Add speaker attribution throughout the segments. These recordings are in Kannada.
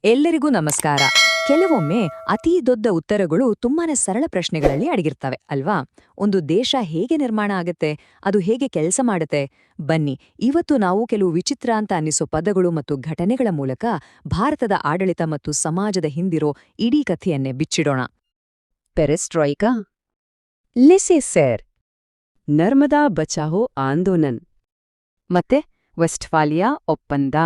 Speaker 1: ಎಲ್ಲರಿಗೂ ನಮಸ್ಕಾರ. ಕೆಲವೊಮ್ಮೆ ಅತೀ ದೊಡ್ಡ ಉತ್ತರಗಳು ತುಂಬಾನೇ ಸರಳ ಪ್ರಶ್ನೆಗಳಲ್ಲಿ ಅಡಗಿರ್ತವೆ ಅಲ್ವಾ? ಒಂದು ದೇಶ ಹೇಗೆ ನಿರ್ಮಾಣ ಆಗುತ್ತೆ, ಅದು ಹೇಗೆ ಕೆಲಸ ಮಾಡುತ್ತೆ? ಬನ್ನಿ, ಇವತ್ತು ನಾವು ಕೆಲವು ವಿಚಿತ್ರ ಅಂತ ಅನ್ನಿಸೋ ಪದಗಳು ಮತ್ತು ಘಟನೆಗಳ ಮೂಲಕ ಭಾರತದ ಆಡಳಿತ ಮತ್ತು ಸಮಾಜದ ಹಿಂದಿರೋ ಇಡೀ ಕಥೆಯನ್ನೇ ಬಿಚ್ಚಿಡೋಣ. ಪೆರೆಸ್ಟ್ರಾಯ್ಕಾ, ಲೆಸೆ ಸೇರ್, ನರ್ಮದಾ ಬಚಾವೋ ಆಂದೋಲನ್ ಮತ್ತೆ ವೆಸ್ಟ್ಫಾಲಿಯಾ ಒಪ್ಪಂದ.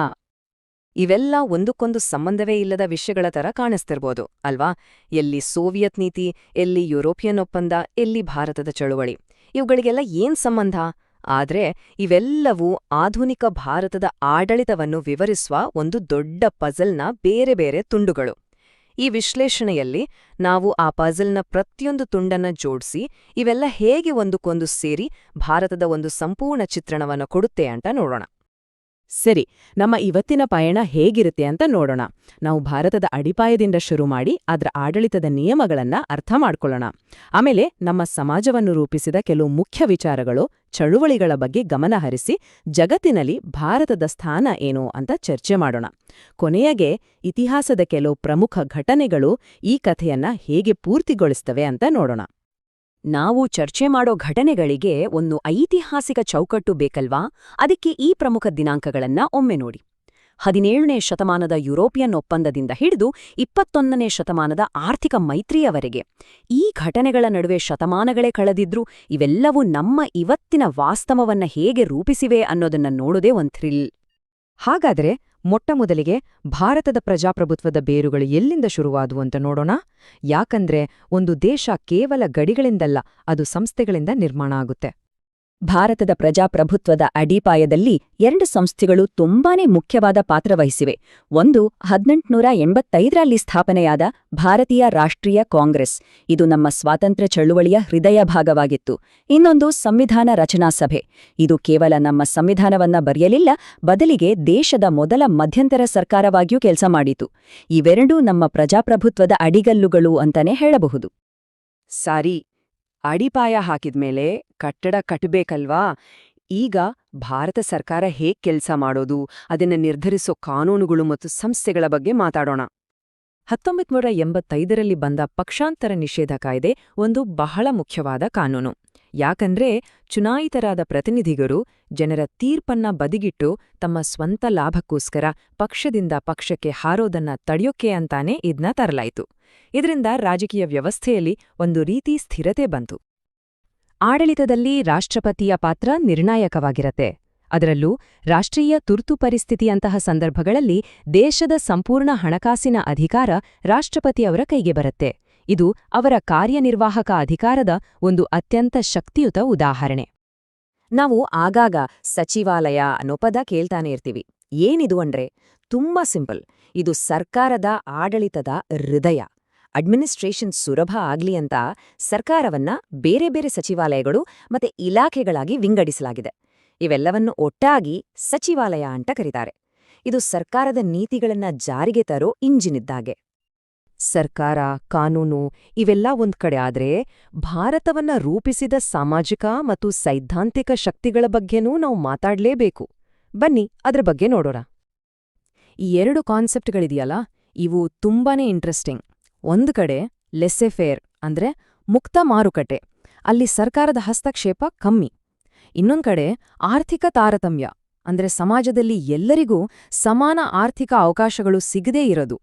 Speaker 1: ಇವೆಲ್ಲ ಒಂದಕ್ಕೊಂದು ಸಂಬಂಧವೇ ಇಲ್ಲದ ವಿಷಯಗಳ ತರ ಕಾಣಿಸ್ತಿರ್ಬೋದು ಅಲ್ವಾ? ಎಲ್ಲಿ ಸೋವಿಯತ್ ನೀತಿ, ಎಲ್ಲಿ ಯುರೋಪಿಯನ್ ಒಪ್ಪಂದ, ಎಲ್ಲಿ ಭಾರತದ ಚಳುವಳಿ. ಇವುಗಳಿಗೆಲ್ಲ ಏನ್ ಸಂಬಂಧ? ಆದ್ರೆ ಇವೆಲ್ಲವೂ ಆಧುನಿಕ ಭಾರತದ ಆಡಳಿತವನ್ನು ವಿವರಿಸುವ ಒಂದು ದೊಡ್ಡ ಪಜಲ್ನ ಬೇರೆ ಬೇರೆ ತುಂಡುಗಳು. ಈ ವಿಶ್ಲೇಷಣೆಯಲ್ಲಿ ನಾವು ಆ ಪಜಲ್ನ ಪ್ರತಿಯೊಂದು ತುಂಡನ್ನ ಜೋಡಿಸಿ ಇವೆಲ್ಲ ಹೇಗೆ ಒಂದಕ್ಕೊಂದು ಸೇರಿ ಭಾರತದ ಒಂದು ಸಂಪೂರ್ಣ ಚಿತ್ರಣವನ್ನು ಕೊಡುತ್ತೆ ಅಂತ ನೋಡೋಣ.
Speaker 2: ಸರಿ, ನಮ್ಮ ಇವತ್ತಿನ ಪಯಣ ಹೇಗಿರುತ್ತೆ ಅಂತ ನೋಡೋಣ. ನಾವು ಭಾರತದ ಅಡಿಪಾಯದಿಂದ ಶುರು ಮಾಡಿ ಅದರ ಆಡಳಿತದ ನಿಯಮಗಳನ್ನ ಅರ್ಥ ಮಾಡ್ಕೊಳ್ಳೋಣ. ಆಮೇಲೆ ನಮ್ಮ ಸಮಾಜವನ್ನು ರೂಪಿಸಿದ ಕೆಲವು ಮುಖ್ಯ ವಿಚಾರಗಳು, ಚಳುವಳಿಗಳ ಬಗ್ಗೆ ಗಮನಹರಿಸಿ ಜಗತ್ತಿನಲ್ಲಿ ಭಾರತದ ಸ್ಥಾನ ಏನು ಅಂತ ಚರ್ಚೆ ಮಾಡೋಣ. ಕೊನೆಯಗೆ ಇತಿಹಾಸದ ಕೆಲವು ಪ್ರಮುಖ ಘಟನೆಗಳು ಈ ಕಥೆಯನ್ನ ಹೇಗೆ ಪೂರ್ತಿಗೊಳಿಸ್ತವೆ ಅಂತ ನೋಡೋಣ.
Speaker 1: ನಾವು ಚರ್ಚೆ ಮಾಡೋ ಘಟನೆಗಳಿಗೆ ಒಂದು ಐತಿಹಾಸಿಕ ಚೌಕಟ್ಟು ಬೇಕಲ್ವಾ? ಅದಕ್ಕೆ ಈ ಪ್ರಮುಖ ದಿನಾಂಕಗಳನ್ನ ಒಮ್ಮೆ ನೋಡಿ. 17ನೇ ಶತಮಾನದ ಯುರೋಪಿಯನ್ ಒಪ್ಪಂದದಿಂದ ಹಿಡಿದು 21ನೇ ಶತಮಾನದ ಆರ್ಥಿಕ ಮೈತ್ರಿಯವರೆಗೆ ಈ ಘಟನೆಗಳ ನಡುವೆ ಶತಮಾನಗಳೇ ಕಳೆದಿದ್ರೂ ಇವೆಲ್ಲವೂ ನಮ್ಮ ಇವತ್ತಿನ ವಾಸ್ತವವನ್ನ ಹೇಗೆ ರೂಪಿಸಿವೆ ಅನ್ನೋದನ್ನ ನೋಡೋದೇ ಒಂದು ಥ್ರಿಲ್. ಹಾಗಾದ್ರೆ ಮೊಟ್ಟಮೊದಲಿಗೆ ಭಾರತದ ಪ್ರಜಾಪ್ರಭುತ್ವದ ಬೇರುಗಳು ಎಲ್ಲಿಂದ ಶುರುವಾದವು ಅಂತ ನೋಡೋಣ. ಯಾಕಂದ್ರೆ ಒಂದು ದೇಶ ಕೇವಲ ಗಡಿಗಳಿಂದಲ್ಲ, ಅದು ಸಂಸ್ಥೆಗಳಿಂದ ನಿರ್ಮಾಣ ಆಗುತ್ತೆ.
Speaker 3: ಭಾರತದ ಪ್ರಜಾಪ್ರಭುತ್ವದ ಅಡಿಪಾಯದಲ್ಲಿ 2 ಸಂಸ್ಥೆಗಳು ತುಂಬಾನೇ ಮುಖ್ಯವಾದ ಪಾತ್ರ ವಹಿಸಿವೆ. ಒಂದು 1885ರಲ್ಲಿ ಸ್ಥಾಪನೆಯಾದ ಭಾರತೀಯ ರಾಷ್ಟ್ರೀಯ ಕಾಂಗ್ರೆಸ್, ಇದು ನಮ್ಮ ಸ್ವಾತಂತ್ರ್ಯ ಚಳುವಳಿಯ ಹೃದಯ ಭಾಗವಾಗಿತ್ತು. ಇನ್ನೊಂದು ಸಂವಿಧಾನ ರಚನಾ ಸಭೆ, ಇದು ಕೇವಲ ನಮ್ಮ ಸಂವಿಧಾನವನ್ನ ಬರೆಯಲಿಲ್ಲ, ಬದಲಿಗೆ ದೇಶದ ಮೊದಲ ಮಧ್ಯಂತರ ಸರ್ಕಾರವಾಗಿಯೂ ಕೆಲಸ ಮಾಡಿತು. ಇವೆರಡೂ ನಮ್ಮ ಪ್ರಜಾಪ್ರಭುತ್ವದ ಅಡಿಗಲ್ಲುಗಳು ಅಂತಾನೆ ಹೇಳಬಹುದು.
Speaker 2: ಸಾರಿ, ಅಡಿಪಾಯ ಹಾಕಿದ್ಮೇಲೆ ಕಟ್ಟಡ ಕಟ್ಟಬೇಕಲ್ವಾ? ಈಗ ಭಾರತ ಸರ್ಕಾರ ಹೇಗ್ ಕೆಲ್ಸ ಮಾಡೋದು, ಅದನ್ನ ನಿರ್ಧರಿಸೋ ಕಾನೂನುಗಳು ಮತ್ತು ಸಂಸ್ಥೆಗಳ ಬಗ್ಗೆ ಮಾತಾಡೋಣ.
Speaker 1: 1985ರಲ್ಲಿ ಬಂದ ಪಕ್ಷಾಂತರ ನಿಷೇಧ ಕಾಯ್ದೆ ಒಂದು ಬಹಳ ಮುಖ್ಯವಾದ ಕಾನೂನು. ಯಾಕಂದ್ರೆ ಚುನಾಯಿತರಾದ ಪ್ರತಿನಿಧಿಗರು ಜನರ ತೀರ್ಪನ್ನ ಬದಿಗಿಟ್ಟು ತಮ್ಮ ಸ್ವಂತ ಲಾಭಕ್ಕೋಸ್ಕರ ಪಕ್ಷದಿಂದ ಪಕ್ಷಕ್ಕೆ ಹಾರೋದನ್ನ ತಡೆಯೋಕೆ ಅಂತಾನೆ ಇದ್ನ ತರಲಾಯಿತು. ಇದರಿಂದ ರಾಜಕೀಯ ವ್ಯವಸ್ಥೆಯಲ್ಲಿ ಒಂದು ರೀತಿ ಸ್ಥಿರತೆ ಬಂತು. ಆಡಳಿತದಲ್ಲಿ ರಾಷ್ಟ್ರಪತಿಯ ಪಾತ್ರ ನಿರ್ಣಾಯಕವಾಗಿರತ್ತೆ. ಅದರಲ್ಲೂ ರಾಷ್ಟ್ರೀಯ ತುರ್ತು ಪರಿಸ್ಥಿತಿಯಂತಹ ಸಂದರ್ಭಗಳಲ್ಲಿ ದೇಶದ ಸಂಪೂರ್ಣ ಹಣಕಾಸಿನ ಅಧಿಕಾರ ರಾಷ್ಟ್ರಪತಿಯವರ ಕೈಗೆ ಬರುತ್ತೆ. ಇದು ಅವರ ಕಾರ್ಯನಿರ್ವಾಹಕ ಅಧಿಕಾರದ ಒಂದು ಅತ್ಯಂತ ಶಕ್ತಿಯುತ ಉದಾಹರಣೆ.
Speaker 3: ನಾವು ಆಗಾಗ ಸಚಿವಾಲಯ ಅನ್ನೋ ಪದ ಕೇಳ್ತಾನೆ ಇರ್ತೀವಿ. ಏನಿದು ಅಂದ್ರೆ ತುಂಬಾ ಸಿಂಪಲ್. ಇದು ಸರ್ಕಾರದ ಆಡಳಿತದ ಹೃದಯ. ಅಡ್ಮಿನಿಸ್ಟ್ರೇಷನ್ ಸುಲಭ ಆಗ್ಲಿ ಅಂತ ಸರ್ಕಾರವನ್ನ ಬೇರೆ ಬೇರೆ ಸಚಿವಾಲಯಗಳು ಮತ್ತೆ ಇಲಾಖೆಗಳಾಗಿ ವಿಂಗಡಿಸಲಾಗಿದೆ. ಇವೆಲ್ಲವನ್ನು ಒಟ್ಟಾಗಿ ಸಚಿವಾಲಯ ಅಂತ ಕರೀತಾರೆ. ಇದು ಸರ್ಕಾರದ ನೀತಿಗಳನ್ನ ಜಾರಿಗೆ ತರೋ ಇಂಜಿನಿದ್ದಾಗೆ.
Speaker 1: ಸರ್ಕಾರ, ಕಾನೂನು ಇವೆಲ್ಲ ಒಂದ್ ಕಡೆ ಆದ್ರೆ ಭಾರತವನ್ನ ರೂಪಿಸಿದ ಸಾಮಾಜಿಕ ಮತ್ತು ಸೈದ್ಧಾಂತಿಕ ಶಕ್ತಿಗಳ ಬಗ್ಗೆನೂ ನಾವು ಮಾತಾಡ್ಲೇಬೇಕು. ಬನ್ನಿ ಅದ್ರ ಬಗ್ಗೆ ನೋಡೋಣ. ಈ 2 ಕಾನ್ಸೆಪ್ಟ್ಗಳಿದೆಯಲ್ಲ, ಇವು ತುಂಬಾನೇ ಇಂಟ್ರೆಸ್ಟಿಂಗ್. ಒಂದು ಕಡೆ ಲೆಸ್ಸೆ ಫೇರ್ ಅಂದ್ರೆ ಮುಕ್ತ ಮಾರುಕಟ್ಟೆ, ಅಲ್ಲಿ ಸರ್ಕಾರದ ಹಸ್ತಕ್ಷೇಪ ಕಮ್ಮಿ. ಇನ್ನೊಂದ್ ಕಡೆ ಆರ್ಥಿಕ ತಾರತಮ್ಯ ಅಂದ್ರೆ ಸಮಾಜದಲ್ಲಿ ಎಲ್ಲರಿಗೂ ಸಮಾನ ಆರ್ಥಿಕ ಅವಕಾಶಗಳು ಸಿಗದೇ ಇರೋದು.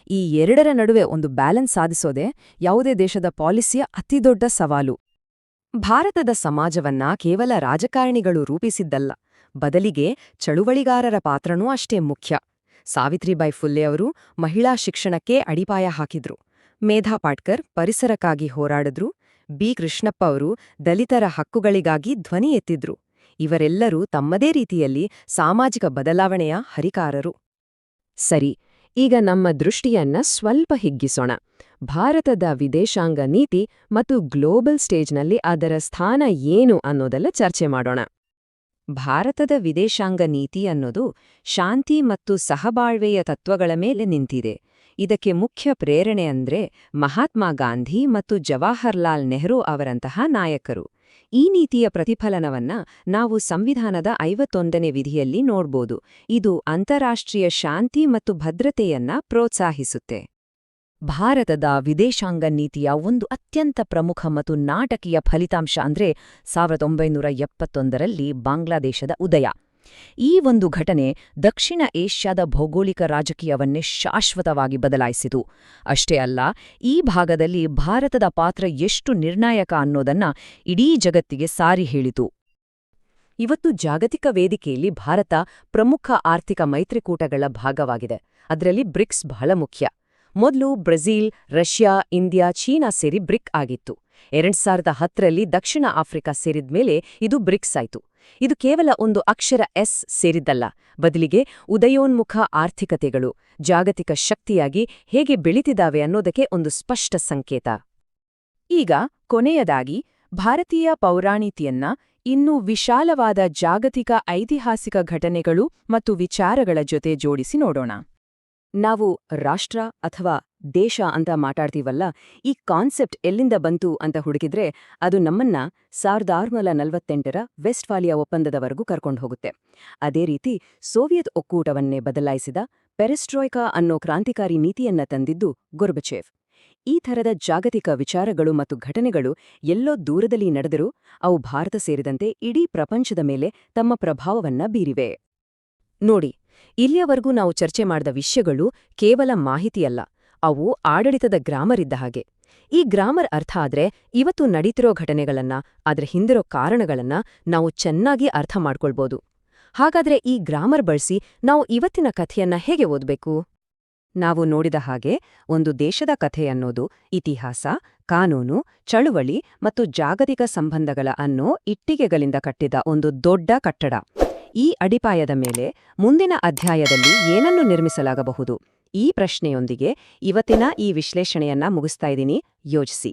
Speaker 1: ಈ 2ರ ನಡುವೆ ಒಂದು ಬ್ಯಾಲೆನ್ಸ್ ಸಾಧಿಸೋದೇ ಯಾವುದೇ ದೇಶದ ಪಾಲಿಸಿಯ ಅತಿದೊಡ್ಡ ಸವಾಲು. ಭಾರತದ ಸಮಾಜವನ್ನ ಕೇವಲ ರಾಜಕಾರಣಿಗಳು ರೂಪಿಸಿದ್ದಲ್ಲ, ಬದಲಿಗೆ ಚಳುವಳಿಗಾರರ ಪಾತ್ರನೂ ಅಷ್ಟೇ ಮುಖ್ಯ. ಸಾವಿತ್ರಿಬಾಯಿ ಫುಲೆ ಅವರು ಮಹಿಳಾ ಶಿಕ್ಷಣಕ್ಕೆ ಅಡಿಪಾಯ ಹಾಕಿದ್ರು. ಮೇಧಾ ಪಾಟ್ಕರ್ ಪರಿಸರಕ್ಕಾಗಿ ಹೋರಾಡಿದ್ರು. ಬಿ. ಕೃಷ್ಣಪ್ಪ ಅವರು ದಲಿತರ ಹಕ್ಕುಗಳಿಗಾಗಿ ಧ್ವನಿ ಎತ್ತಿದ್ರು. ಇವರೆಲ್ಲರೂ ತಮ್ಮದೇ ರೀತಿಯಲ್ಲಿ ಸಾಮಾಜಿಕ ಬದಲಾವಣೆಯ ಹರಿಕಾರರು. ಸರಿ, ಈಗ ನಮ್ಮ ದೃಷ್ಟಿಯನ್ನ ಸ್ವಲ್ಪ ಹಿಗ್ಗಿಸೋಣ. ಭಾರತದ ವಿದೇಶಾಂಗ ನೀತಿ ಮತ್ತು ಗ್ಲೋಬಲ್ ಸ್ಟೇಜ್ನಲ್ಲಿ ಅದರ ಸ್ಥಾನ ಏನು ಅನ್ನೋದೆಲ್ಲ ಚರ್ಚೆ ಮಾಡೋಣ. ಭಾರತದ ವಿದೇಶಾಂಗ ನೀತಿ ಅನ್ನೋದು ಶಾಂತಿ ಮತ್ತು ಸಹಬಾಳ್ವೆಯ ತತ್ವಗಳ ಮೇಲೆ ನಿಂತಿದೆ. ಇದಕ್ಕೆ ಮುಖ್ಯ ಪ್ರೇರಣೆ ಅಂದ್ರೆ ಮಹಾತ್ಮ ಗಾಂಧಿ ಮತ್ತು ಜವಾಹರ್ಲಾಲ್ ನೆಹರು ಅವರಂತಹ ನಾಯಕರು. ಈ ನೀತಿಯ ಪ್ರತಿಫಲನವನ್ನ ನಾವು ಸಂವಿಧಾನದ 51ನೇ ವಿಧಿಯಲ್ಲಿ ನೋಡ್ಬೋದು. ಇದು ಅಂತಾರಾಷ್ಟ್ರೀಯ ಶಾಂತಿ ಮತ್ತು ಭದ್ರತೆಯನ್ನ ಪ್ರೋತ್ಸಾಹಿಸುತ್ತೆ. ಭಾರತದ ವಿದೇಶಾಂಗ ನೀತಿಯ ಒಂದು ಅತ್ಯಂತ ಪ್ರಮುಖ ಮತ್ತು ನಾಟಕೀಯ ಫಲಿತಾಂಶ ಅಂದ್ರೆ 1971ರಲ್ಲಿ ಬಾಂಗ್ಲಾದೇಶದ ಉದಯ. ಈ ಒಂದು ಘಟನೆ ದಕ್ಷಿಣ ಏಷ್ಯಾದ ಭೌಗೋಳಿಕ ರಾಜಕೀಯವನ್ನೇ ಶಾಶ್ವತವಾಗಿ ಬದಲಾಯಿಸಿತು. ಅಷ್ಟೇ ಅಲ್ಲ, ಈ ಭಾಗದಲ್ಲಿ ಭಾರತದ ಪಾತ್ರ ಎಷ್ಟು ನಿರ್ಣಾಯಕ ಅನ್ನೋದನ್ನ ಇಡೀ ಜಗತ್ತಿಗೆ ಸಾರಿ ಹೇಳಿತು. ಇವತ್ತು ಜಾಗತಿಕ ವೇದಿಕೆಯಲ್ಲಿ ಭಾರತ ಪ್ರಮುಖ ಆರ್ಥಿಕ ಮೈತ್ರಿಕೂಟಗಳ ಭಾಗವಾಗಿದೆ. ಅದರಲ್ಲಿ ಬ್ರಿಕ್ಸ್ ಬಹಳ ಮುಖ್ಯ. ಮೊದಲು ಬ್ರೆಜಿಲ್, ರಷ್ಯಾ, ಇಂಡಿಯಾ, ಚೀನಾ ಸೇರಿ ಬ್ರಿಕ್ ಆಗಿತ್ತು. 2010ರಲ್ಲಿ ದಕ್ಷಿಣ ಆಫ್ರಿಕಾ ಸೇರಿದ್ಮೇಲೆ ಇದು ಬ್ರಿಕ್ಸ್ ಆಯ್ತು. ಇದು ಕೇವಲ ಒಂದು ಅಕ್ಷರ ಎಸ್ ಸೇರಿದ್ದಲ್ಲ, ಬದಲಿಗೆ ಉದಯೋನ್ಮುಖ ಆರ್ಥಿಕತೆಗಳು ಜಾಗತಿಕ ಶಕ್ತಿಯಾಗಿ ಹೇಗೆ ಬೆಳೀತಿದ್ದಾವೆ ಅನ್ನೋದಕ್ಕೆ ಒಂದು ಸ್ಪಷ್ಟ ಸಂಕೇತ.
Speaker 2: ಈಗ ಕೊನೆಯದಾಗಿ ಭಾರತೀಯ ಪೌರಾಣಿತಿಯನ್ನ ಇನ್ನೂ ವಿಶಾಲವಾದ ಜಾಗತಿಕ ಐತಿಹಾಸಿಕ ಘಟನೆಗಳು ಮತ್ತು ವಿಚಾರಗಳ ಜೊತೆ ಜೋಡಿಸಿ ನೋಡೋಣ.
Speaker 3: ನಾವು ರಾಷ್ಟ್ರ ಅಥವಾ ದೇಶ ಅಂತ ಮಾತಾಡ್ತೀವಲ್ಲ, ಈ ಕಾನ್ಸೆಪ್ಟ್ ಎಲ್ಲಿಂದ ಬಂತು ಅಂತ ಹುಡುಕಿದ್ರೆ ಅದು ನಮ್ಮನ್ನ 1648ರ ವೆಸ್ಟ್ಫಾಲಿಯಾ ಒಪ್ಪಂದದವರೆಗೂ ಕರ್ಕೊಂಡು ಹೋಗುತ್ತೆ. ಅದೇ ರೀತಿ ಸೋವಿಯತ್ ಒಕ್ಕೂಟವನ್ನೇ ಬದಲಾಯಿಸಿದ ಪೆರೆಸ್ಟ್ರೋಯ್ಕಾ ಅನ್ನೋ ಕ್ರಾಂತಿಕಾರಿ ನೀತಿಯನ್ನ ತಂದಿದ್ದು ಗೊರ್ಬಚೇವ್. ಈ ಥರದ ಜಾಗತಿಕ ವಿಚಾರಗಳು ಮತ್ತು ಘಟನೆಗಳು ಎಲ್ಲೋ ದೂರದಲ್ಲಿ ನಡೆದರೂ ಅವು ಭಾರತ ಸೇರಿದಂತೆ ಇಡೀ ಪ್ರಪಂಚದ ಮೇಲೆ ತಮ್ಮ ಪ್ರಭಾವವನ್ನ ಬೀರಿವೆ.
Speaker 1: ನೋಡಿ, ಇಲ್ಲಿಯವರೆಗೂ ನಾವು ಚರ್ಚೆ ಮಾಡಿದ ವಿಷಯಗಳು ಕೇವಲ ಮಾಹಿತಿಯಲ್ಲ, ಅವು ಆಡಳಿತದ ಗ್ರಾಮರ್ ಇದ್ದ ಹಾಗೆ. ಈ ಗ್ರಾಮರ್ ಅರ್ಥ ಆದ್ರೆ ಇವತ್ತು ನಡೀತಿರೋ ಘಟನೆಗಳನ್ನ, ಅದ್ರ ಹಿಂದಿರೋ ಕಾರಣಗಳನ್ನ ನಾವು ಚೆನ್ನಾಗಿ ಅರ್ಥ ಮಾಡ್ಕೊಳ್ಬೋದು. ಹಾಗಾದ್ರೆ ಈ ಗ್ರಾಮರ್ ಬಳಸಿ ನಾವು ಇವತ್ತಿನ ಕಥೆಯನ್ನ ಹೇಗೆ ಓದ್ಬೇಕು? ನಾವು ನೋಡಿದ ಹಾಗೆ ಒಂದು ದೇಶದ ಕಥೆ ಅನ್ನೋದು ಇತಿಹಾಸ, ಕಾನೂನು, ಚಳುವಳಿ ಮತ್ತು ಜಾಗತಿಕ ಸಂಬಂಧಗಳ ಅನ್ನೋ ಇಟ್ಟಿಗೆಗಳಿಂದ ಕಟ್ಟಿದ ಒಂದು ದೊಡ್ಡ ಕಟ್ಟಡ. ಈ ಅಡಿಪಾಯದ ಮೇಲೆ ಮುಂದಿನ ಅಧ್ಯಾಯದಲ್ಲಿ ಏನನ್ನು ನಿರ್ಮಿಸಲಾಗಬಹುದು? ಈ ಪ್ರಶ್ನೆಯೊಂದಿಗೆ ಇವತ್ತಿನ ಈ ವಿಶ್ಲೇಷಣೆಯನ್ನ ಮುಗಿಸ್ತಾ ಇದ್ದೀನಿ. ಯೋಚಿಸಿ.